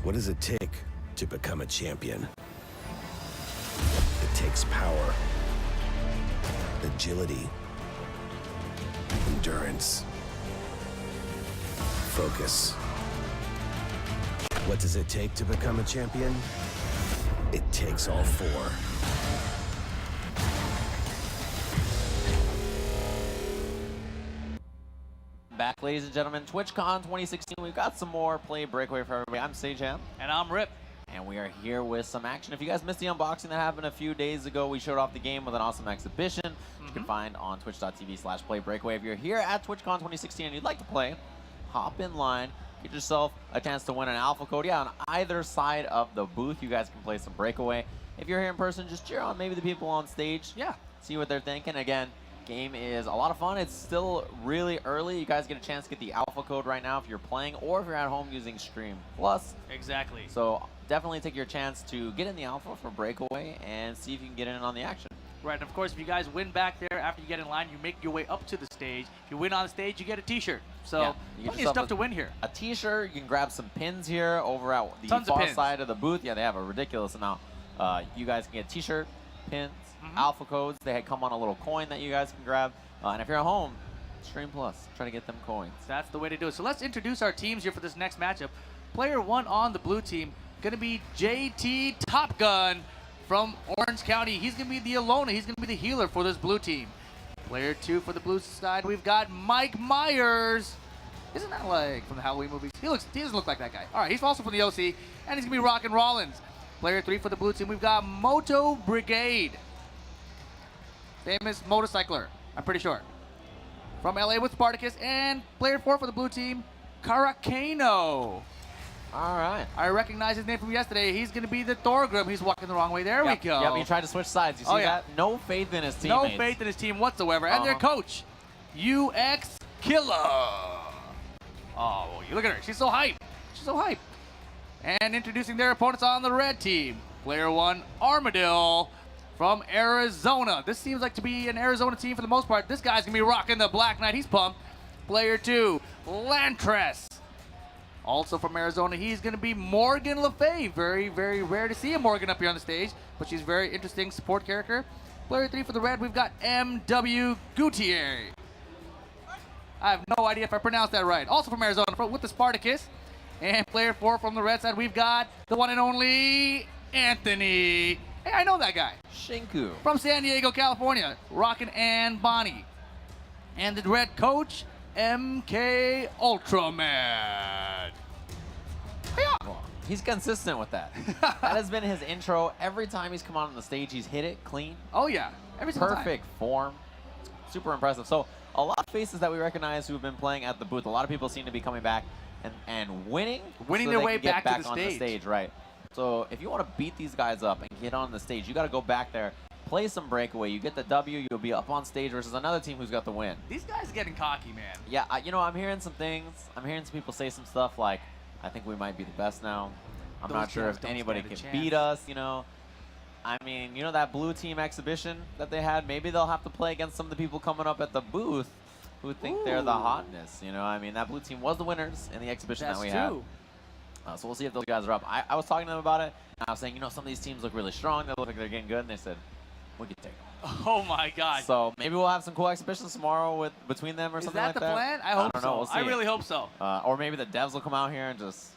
What does it take to become a champion? It takes power, agility, endurance, focus. What does it take to become a champion? It takes all four. Back, ladies and gentlemen, TwitchCon 2016. We've got some more Play Breakaway for everybody. I'm Sageham. And I'm Rip. And we are here with some action. If you guys missed the unboxing that happened a few days ago, we showed off the game with an awesome exhibition. You can find on twitch.tv/playbreakaway. If you're here at TwitchCon 2016 and you'd like to play, hop in line, get yourself a chance to win an alpha code. Yeah, on either side of the booth, you guys can play some Breakaway. If you're here in person, just cheer on maybe the people on stage. Yeah. See what they're thinking. Again, game is a lot of fun. It's still really early. You guys get a chance to get the alpha code right now if you're playing or if you're at home using Stream Plus. Exactly. So definitely take your chance to get in the alpha for Breakaway and see if you can get in on the action. Right, and of course, if you guys win back there after you get in line, you make your way up to the stage. If you win on the stage, you get a t-shirt. So Yeah, plenty of stuff to win here. A t-shirt. You can grab some pins here over at the Tons of far pins. side of the booth. Yeah, they have a ridiculous amount. You guys can get t-shirt, pins, alpha codes. They come on a little coin that you guys can grab. And if you're at home, Stream Plus. Try to get them coins. That's the way to do it. So let's introduce our teams here for this next matchup. Player 1 on the blue team, going to be JT Top Gun from Orange County. He's going to be the Alona. He's going to be the healer for this blue team. Player 2 for the blue side, we've got Mike Myers. Isn't that like from the Halloween movies? He doesn't look like that guy. All right, he's also from the OC, and he's going to be rocking Rollins. Player 3 for the blue team, we've got Moto Brigade. Famous motorcycler, I'm pretty sure. From LA with Spartacus. And player 4 for the blue team, Caracano. All right. I recognize his name from yesterday. He's going to be the Thorgrim. He's walking the wrong way. There we go. Yep, he tried to switch sides. You see that? No faith in his No teammates. faith in his team whatsoever. And their coach, UX Killer. Oh, you look at her. She's so hype. She's so hype. And introducing their opponents on the red team. Player 1, Armadillo from Arizona. This seems like to be an Arizona team for the most part. This guy's going to be rocking the Black Knight. He's pumped. Player 2, Lantress. Also from Arizona, he's going to be Morgan Le Fay. Very, very rare to see a Morgan up here on the stage, but she's a very interesting support character. Player 3 for the red, we've got MW Gutierrez. I have no idea if I pronounced that right. Also from Arizona with the Spartacus. And player 4 from the red side, we've got the one and only Anthony. Hey, I know that guy. Shinku. From San Diego, California, rockin' Ann Bonnie. And the red coach, MK Ultraman. Well, he's consistent with that. That has been his intro. Every time he's come on the stage, he's hit it clean. Oh, yeah. Every single time. Perfect form. Super impressive. So a lot of faces that we recognize who have been playing at the booth. A lot of people seem to be coming back and winning so their they way can get back to the on the stage. Right. So if you want to beat these guys up and get on the stage, you got to go back there, play some Breakaway. You get the W, you'll be up on stage versus another team who's got the win. These guys are getting cocky, man. Yeah, you know, I'm hearing some things. I'm hearing some people say some stuff like, I think we might be the best now. I'm not sure if anybody can beat us, you know. I mean, you know that blue team exhibition that they had? Maybe they'll have to play against some of the people coming up at the booth who think they're the hotness, you know. I mean, that blue team was the winners in the exhibition that we had. So we'll see if those guys are up. I was talking to them about it, and I was saying, you know, some of these teams look really strong. They look like they're getting good, and they said, we could take them. Oh, my God. So maybe we'll have some cool exhibitions tomorrow between them or something like that. Is that the plan? I hope so. We'll see. I really hope so. Or maybe the devs will come out here and just,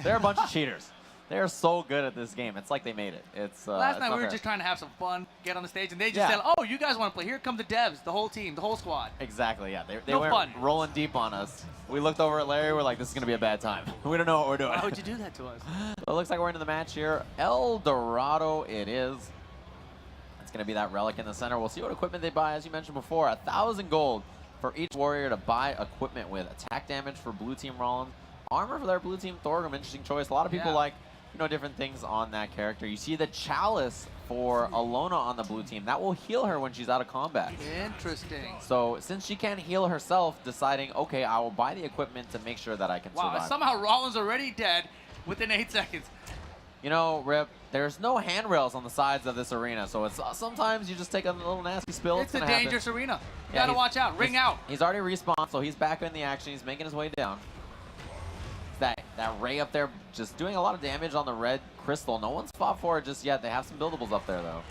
they're a bunch of cheaters. They're so good at this game. It's like they made it. Last night we were just trying to have some fun, get on the stage, and they just said, oh, you guys want to play. Here come the devs, the whole team, the whole squad. Exactly, yeah. They were rolling deep on us. We looked over at Larry. We're like, this is going to be a bad time. We don't know what we're doing. Why would you do that to us? So it looks like we're into the match here. El Dorado it is. It's going to be that relic in the center. We'll see what equipment they buy. As you mentioned before, 1,000 gold for each warrior to buy equipment with. Attack damage for blue team Rollins. Armor for their blue team Thorgrim. Interesting choice. A lot of people like, you know, different things on that character. You see the chalice for Alona on the blue team. That will heal her when she's out of combat. Interesting. So since she can't heal herself, deciding, okay, I will buy the equipment to make sure that I can survive. Wow, somehow Rollins already dead within 8 seconds. You know, Rip, there's no handrails on the sides of this arena, so it's sometimes you just take a little nasty spill. It's a dangerous arena. You gotta watch out. Ring out. He's already respawned, so he's back in the action. He's making his way down. That That Ray up there just doing a lot of damage on the red crystal. No one's fought for it just yet. They have some buildables up there, though.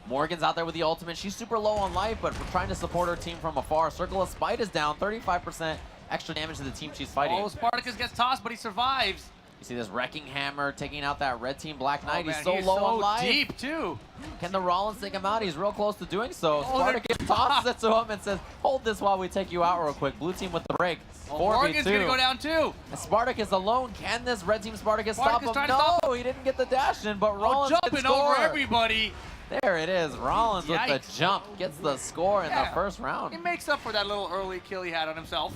Morgan's out there with the ultimate. She's super low on life, but we're trying to support her team from afar. Circle of Spite is down, 35% extra damage to the team she's fighting. Oh, Spartacus gets tossed, but he survives. You see this Wrecking Hammer taking out that red team Black Knight. Oh, man, he's so low on life. Deep, too. Can the Rollins take him out? He's real close to doing so. Oh, Spartacus tosses it to him and says, hold this while we take you out real quick. Blue team with the break. Oh, Morgan's going to go down, too. And Spartacus alone. Can this red team Spartacus stop him? Trying to No, stop him. He didn't get the dash in, but Rollins jumping can score. over everybody. There it is. Rollins with the jump gets the score in the first round. He makes up for that little early kill he had on himself.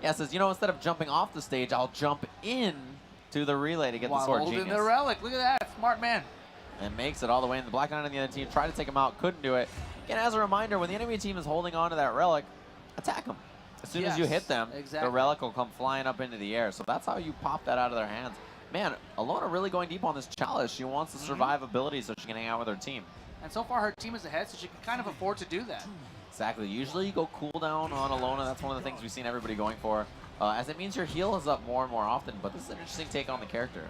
Yeah, says, you know, instead of jumping off the stage, I'll jump in to the relay to get the sword. Holding the relic. Look at that. Smart man. And makes it all the way in. The Black Knight on the other team tried to take him out, couldn't do it. Again, as a reminder, when the enemy team is holding on to that relic, attack them. As soon as you hit them, the relic will come flying up into the air. So that's how you pop that out of their hands. Man, Alona really going deep on this challenge. She wants the survivability so she can hang out with her team. And so far, her team is ahead, so she can kind of afford to do that. Exactly. Usually you go cooldown on Alona. That's one of the things we've seen everybody going for. As it means your heal is up more and more often, but this is an interesting take on the character.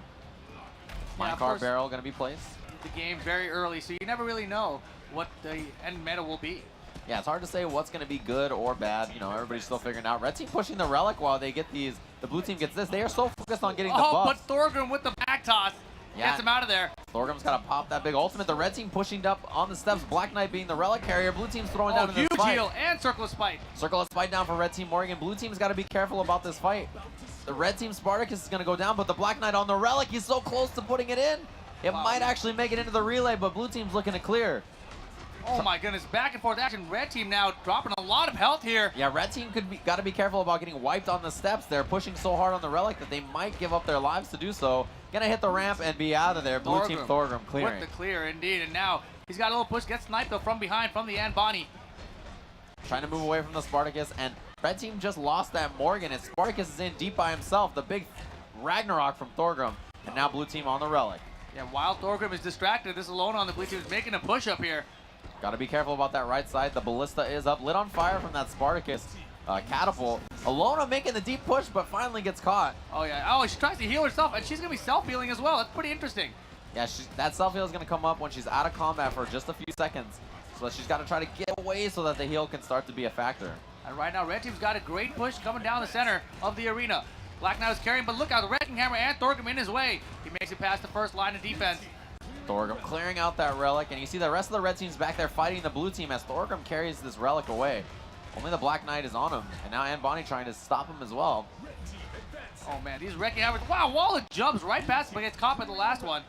Minecart barrel going to be placed. The game very early, so you never really know what the end meta will be. Yeah, it's hard to say what's going to be good or bad. You know, everybody's still figuring out. Red team pushing the relic while they get these. The blue team gets this. They are so focused on getting the buff. But Thorgrim with the back toss gets him out of there. Thorgrim's got to pop that big ultimate. The red team pushing up on the steps. Black Knight being the relic carrier. Blue team's throwing down in this fight. Huge heal and Circle of Spite. Circle of Spite down for red team Morgan. Blue team's got to be careful about this fight. The red team Spartacus is going to go down, but the Black Knight on the relic, he's so close to putting it in. It might actually make it into the relay, but blue team's looking to clear. Oh my goodness, back and forth action. Red team now dropping a lot of health here. Yeah, red team got to be careful about getting wiped on the steps. They're pushing so hard on the relic that they might give up their lives to do so. Gonna hit the ramp and be out of there. Blue team Thorgrim clearing. With the clear, indeed. And now he's got a little push, gets sniped though from behind from the Anbani. Trying to move away from the Spartacus, and red team just lost that Morgan, and Spartacus is in deep by himself. The big Ragnarok from Thorgrim, and now blue team on the relic. Yeah, while Thorgrim is distracted, this alone on the blue team is making a push up here. Got to be careful about that right side. The ballista is up, lit on fire from that Spartacus catapult. Alona making the deep push, but finally gets caught. Oh yeah, oh, she tries to heal herself, and she's gonna be self-healing as well. That's pretty interesting. Yeah, that self-heal is gonna come up when she's out of combat for just a few seconds. So she's got to try to get away so that the heal can start to be a factor. And right now, red team's got a great push coming down the center of the arena. Black Knight is carrying, but look out, the Wrecking Hammer and Thorgrim in his way. He makes it past the first line of defense. Thorgrim clearing out that relic, and you see the rest of the red team's back there fighting the blue team as Thorgrim carries this relic away. Only the Black Knight is on him, and now Anbani trying to stop him as well. Oh man, these Wrecking Hammers, wow, Wall of jumps right past him, but gets caught by the last one.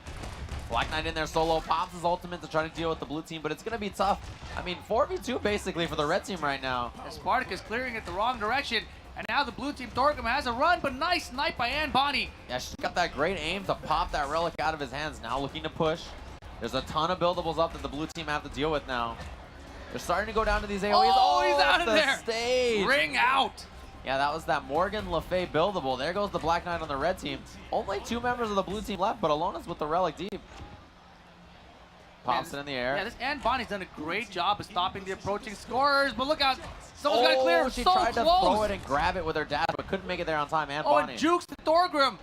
Black Knight in there solo, pops his ultimate to try to deal with the blue team, but it's going to be tough. I mean, 4v2 basically for the red team right now. And Spartacus clearing it the wrong direction, and now the blue team Thorgrim has a run, but nice snipe by Anbani. Yeah, she's got that great aim to pop that relic out of his hands. Now looking to push. There's a ton of buildables up that the blue team have to deal with now. They're starting to go down to these AoEs. Oh, he's out of there. Stage. Ring out. Yeah, that was that Morgan Le Fay buildable. There goes the Black Knight on the red team. Only 2 members of the blue team left, but Alona's with the relic deep. Pops it in the air. Yeah, this Anbani's done a great job of stopping the approaching scorers, but look out. Someone's got to clear. She so tried close. to throw it and grab it with her dash, but couldn't make it there on time. Anbani. Oh, and jukes to Thorgrim.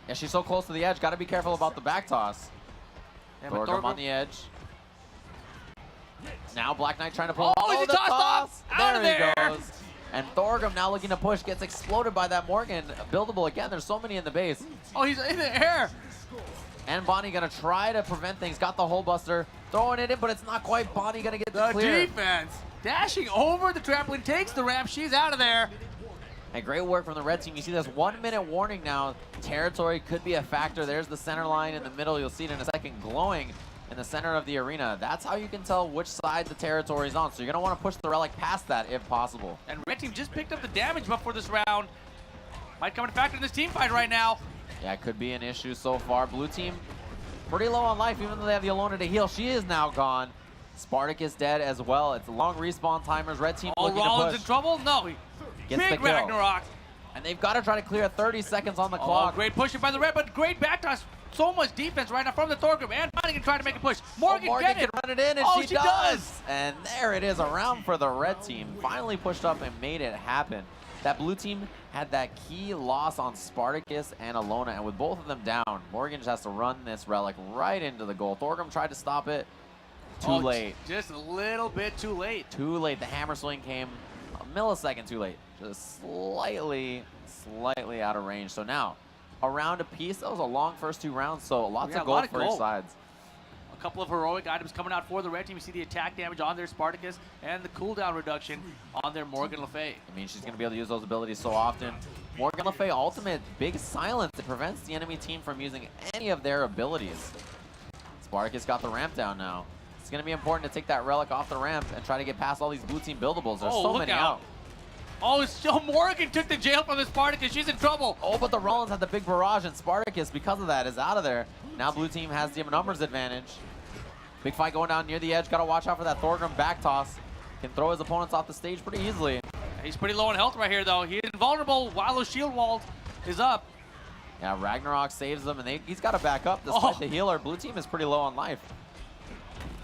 Yeah, she's so close to the edge. Got to be careful about the back toss. Yeah, Thorgrim on the edge. Now Black Knight trying to pull. Oh, he's the toss. Out of there. He goes. And Thorgrim now looking to push, gets exploded by that Morgan. Buildable again. There's so many in the base. Oh, he's in the air. And Bonnie gonna try to prevent things. Got the hole buster, throwing it in, but it's not quite. Bonnie gonna get the clear. Defense dashing over the trampoline, takes the ramp. She's out of there. And great work from the red team. You see this 1 minute warning now. Territory could be a factor. There's the center line in the middle. You'll see it in a second, glowing in the center of the arena. That's how you can tell which side the territory is on. So you're gonna want to push the relic past that if possible. And red team just picked up the damage buff for this round. Might come into factor in this team fight right now. Yeah, it could be an issue so far. Blue team pretty low on life, even though they have the Alona to heal. She is now gone. Spartacus dead as well. It's long respawn timers. Red team looking Rollins to push. in trouble? No. Gets Big the kill. Ragnarok. And they've got to try to clear 30 seconds on the clock. Great pushing by the red, but great back toss. so much defense right now from the Thorgrim, and Bonnie can try to make a push. Morgan, Morgan get it! can run it in, and Oh, she she does. does! And there it is, a round for the red team. Finally pushed up and made it happen. That blue team had that key loss on Spartacus and Alona, and with both of them down, Morgan just has to run this relic right into the goal. Thorgrim tried to stop it. Too late. Just a little bit too late. Too late. The hammer swing came a millisecond too late. Just slightly out of range. So now, a round apiece. That was a long first 2 rounds, so lots of gold for each sides. A couple of heroic items coming out for the red team. You see the attack damage on their Spartacus and the cooldown reduction on their Morgan Le Fay. I mean, she's going to be able to use those abilities so often. Morgan Le Fay ultimate, big silence. It prevents the enemy team from using any of their abilities. Spartacus got the ramp down now. It's going to be important to take that relic off the ramp and try to get past all these blue team buildables. There's so many out. Oh, still Morgan took the jail from the Spartacus. She's in trouble. Oh, but the Rollins had the big barrage, and Spartacus, because of that, is out of there. Now blue team has the numbers advantage. Big fight going down near the edge. Got to watch out for that Thorgrim back toss. Can throw his opponents off the stage pretty easily. He's pretty low on health right here, though. He is invulnerable while the shield wall is up. Yeah, Ragnarok saves him, and he's got to back up despite the healer. Blue team is pretty low on life.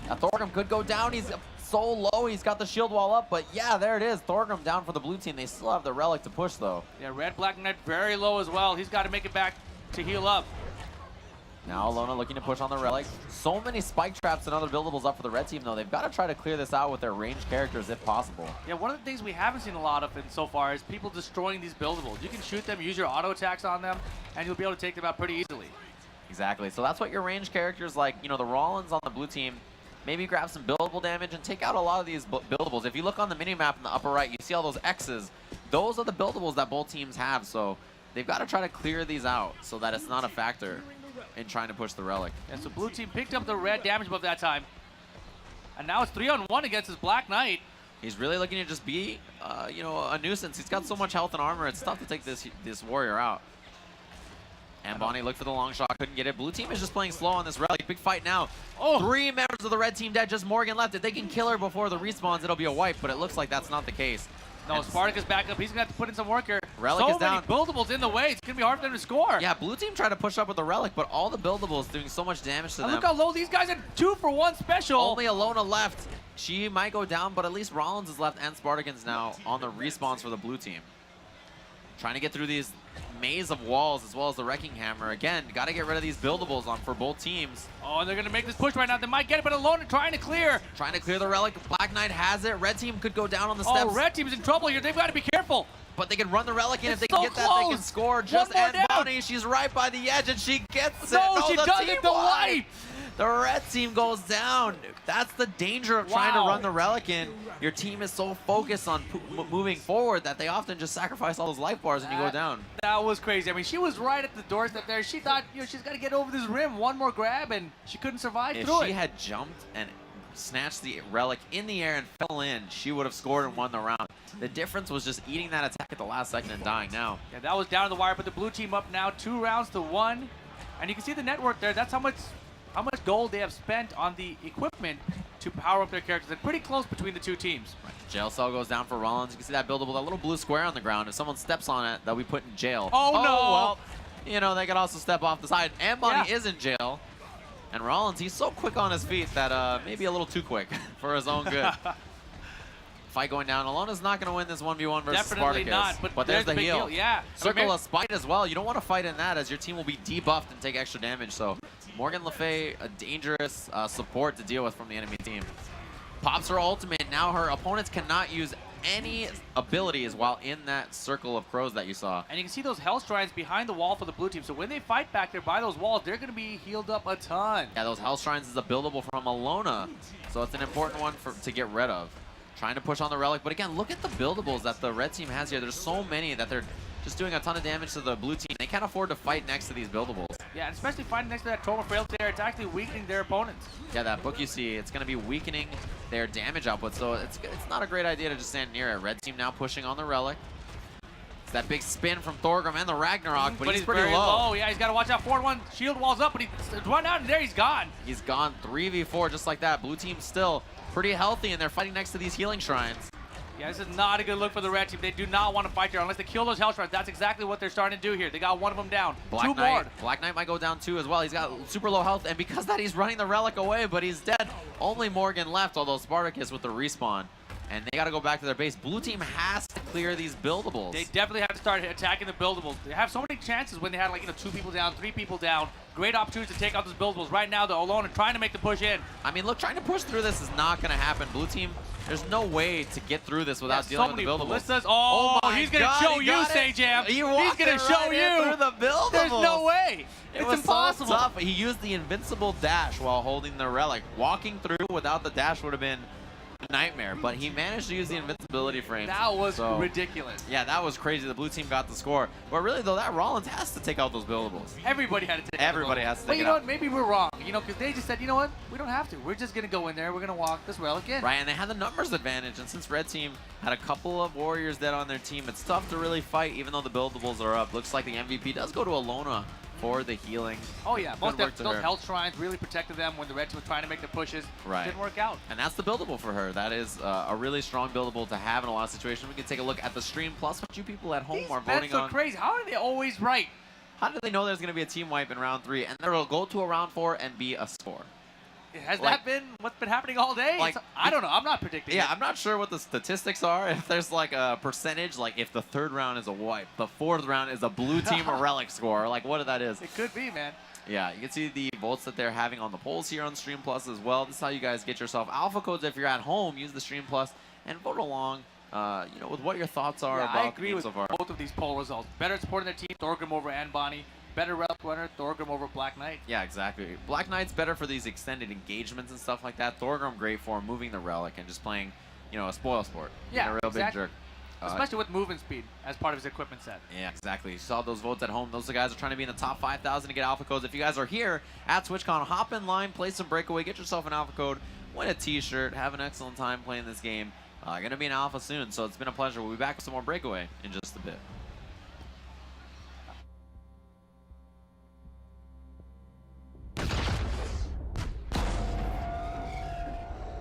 Now Thorgrim could go down. He's so low. He's got the shield wall up, but yeah, there it is. Thorgrim down for the blue team. They still have the relic to push, though. Yeah, Red Black Knight very low as well. He's got to make it back to heal up. Now Alona looking to push on the relic. So many spike traps and other buildables up for the red team, though. They've got to try to clear this out with their ranged characters if possible. Yeah, one of the things we haven't seen a lot of so far is people destroying these buildables. You can shoot them, use your auto attacks on them, and you'll be able to take them out pretty easily. Exactly. So that's what your ranged characters like, you know, the Rollins on the blue team, maybe grab some buildable damage and take out a lot of these buildables. If you look on the minimap in the upper right, you see all those X's. Those are the buildables that both teams have, so they've got to try to clear these out so that it's not a factor in trying to push the relic. And so blue team picked up the red damage buff that time. And now it's 3-on-1 against his Black Knight. He's really looking to just be, you know, a nuisance. He's got so much health and armor, it's tough to take this warrior out. And Bonnie looked for the long shot, couldn't get it. Blue team is just playing slow on this relic. Big fight now. Oh, 3 members of the red team dead, just Morgan left. If they can kill her before the respawns, it'll be a wipe, but it looks like that's not the case. No, Spartacus back up. He's going to have to put in some work here. Relic is down. So many buildables in the way. It's going to be hard for them to score. Yeah, blue team tried to push up with the relic, but all the buildables doing so much damage to them. Look how low these guys are. 2-for-1 special. Only Alona left. She might go down, but at least Rollins is left and Spartacus now on the respawns for the blue team. Trying to get through these maze of walls as well as the Wrecking Hammer. Again, got to get rid of these buildables for both teams. Oh, and they're going to make this push right now. They might get it, but Alona trying to clear. Trying to clear the relic. Black Knight has it. Red team could go down on the steps. Oh, red team's in trouble here. They've got to be careful. But they can run the relic in. If they can get close. that, they can score. Just One more and down. Bonnie, she's right by the edge, and she gets it. No, she the doesn't. team The won. wipe. The red team goes down. That's the danger of trying to run the relic in. Your team is so focused on moving forward that they often just sacrifice all those life bars and you go down. That was crazy. I mean, she was right at the doorstep there. She thought, you know, she's got to get over this rim. One more grab, and she couldn't survive through it. If she had jumped and snatched the relic in the air and fell in, she would have scored and won the round. The difference was just eating that attack at the last second and dying now. Yeah, that was down to the wire, but the blue team up now 2-1. And you can see the network there. That's how much gold they have spent on the equipment to power up their characters. They're pretty close between the two teams. Right. Jail cell goes down for Rollins. You can see that buildable, that little blue square on the ground. If someone steps on it, they'll be put in jail. Oh, no! Well, you know, they could also step off the side. And Bonnie is in jail. And Rollins, he's so quick on his feet that maybe a little too quick for his own good. Fight going down. Alona's not going to win this 1v1 versus Definitely Spartacus. not, but there's the big heal. Yeah. Circle of Spite as well. You don't want to fight in that as your team will be debuffed and take extra damage. So Morgan Le Fay, a dangerous support to deal with from the enemy team. Pops her ultimate. Now her opponents cannot use any abilities while in that circle of crows that you saw. And you can see those Hell Shrines behind the wall for the blue team. So when they fight back there by those walls, they're going to be healed up a ton. Yeah, those Hell Shrines is a buildable from Alona. So it's an important one to get rid of. Trying to push on the relic, but again, look at the buildables that the red team has here. There's so many that they're just doing a ton of damage to the blue team. They can't afford to fight next to these buildables. Yeah, and especially fighting next to that Toma Frailty there, it's actually weakening their opponents. Yeah, that book you see, it's going to be weakening their damage output, so it's not a great idea to just stand near it. Red team now pushing on the relic. It's that big spin from Thorgrim and the Ragnarok, but he's pretty very low. Yeah, he's got to watch out. 4-1, shield wall's up, but he's run out, and there he's gone. He's gone 3v4 just like that. Blue team still pretty healthy, and they're fighting next to these healing shrines. Yeah, this is not a good look for the red team. They do not want to fight here unless they kill those Hellshards. That's exactly what they're starting to do here. They got one of them down. Two more. Black Knight might go down too as well. He's got super low health, and because of that, he's running the relic away, but he's dead. Only Morgan left, although Spartacus with the respawn. And they got to go back to their base. Blue team has to clear these buildables. They definitely have to start attacking the buildables. They have so many chances when they had, like, 2 people down, 3 people down. Great opportunity to take out those buildables. Right now, they're alone and trying to make the push in. I mean, look, trying to push through this is not going to happen. Blue team, there's no way to get through this without dealing with the buildables. Ballistas. Oh, he's going to show you, Sajam. He's going to show you. Through the buildables. There's no way. It's impossible. So tough. He used the invincible dash while holding the relic. Walking through without the dash would have been a nightmare, but he managed to use the invincibility frame. That was ridiculous. Yeah, that was crazy. The blue team got the score. But really, though, that Rollins has to take out those buildables. Everybody had to take Everybody has to take it out. But you know what? Maybe we're wrong. You know, because they just said, you know what? We don't have to. We're just going to go in there. We're going to walk this relic in. Right, and they had the numbers advantage. And since red team had a couple of warriors dead on their team, it's tough to really fight, even though the buildables are up. Looks like the MVP does go to Alona for the healing. Oh yeah, those health shrines really protected them when the red team was trying to make the pushes. Right. Didn't work out. And that's the buildable for her. That is a really strong buildable to have in a lot of situations. We can take a look at the stream, plus what you people at home are voting on. That's so crazy. How are they always right? How do they know there's going to be a team wipe in round 3 and there'll go to a round 4 and be a score? Has that been what's been happening all day? Like, I don't know. I'm not predicting. Yeah, I'm not sure what the statistics are. If there's like a percentage, like if the 3rd round is a wipe, the 4th round is a blue team or relic score, like what that is. It could be, man. Yeah, you can see the votes that they're having on the polls here on Stream Plus as well. This is how you guys get yourself alpha codes if you're at home. Use the Stream Plus and vote along, you know, with what your thoughts are about I agree the game with so far. both of these poll results. Better supporting their team, Thorgrim over Anbani. Better relic winner, Thorgrim over Black Knight. Yeah, exactly. Black Knight's better for these extended engagements and stuff like that. Thorgrim great for moving the relic and just playing, you know, a spoil sport. Yeah, a real big jerk. Especially with movement speed as part of his equipment set. Yeah, exactly. You saw those votes at home. Those guys are trying to be in the top 5,000 to get alpha codes. If you guys are here at TwitchCon, hop in line, play some Breakaway, get yourself an alpha code, win a t-shirt, have an excellent time playing this game. Going to be an alpha soon, so it's been a pleasure. We'll be back with some more Breakaway in just a bit.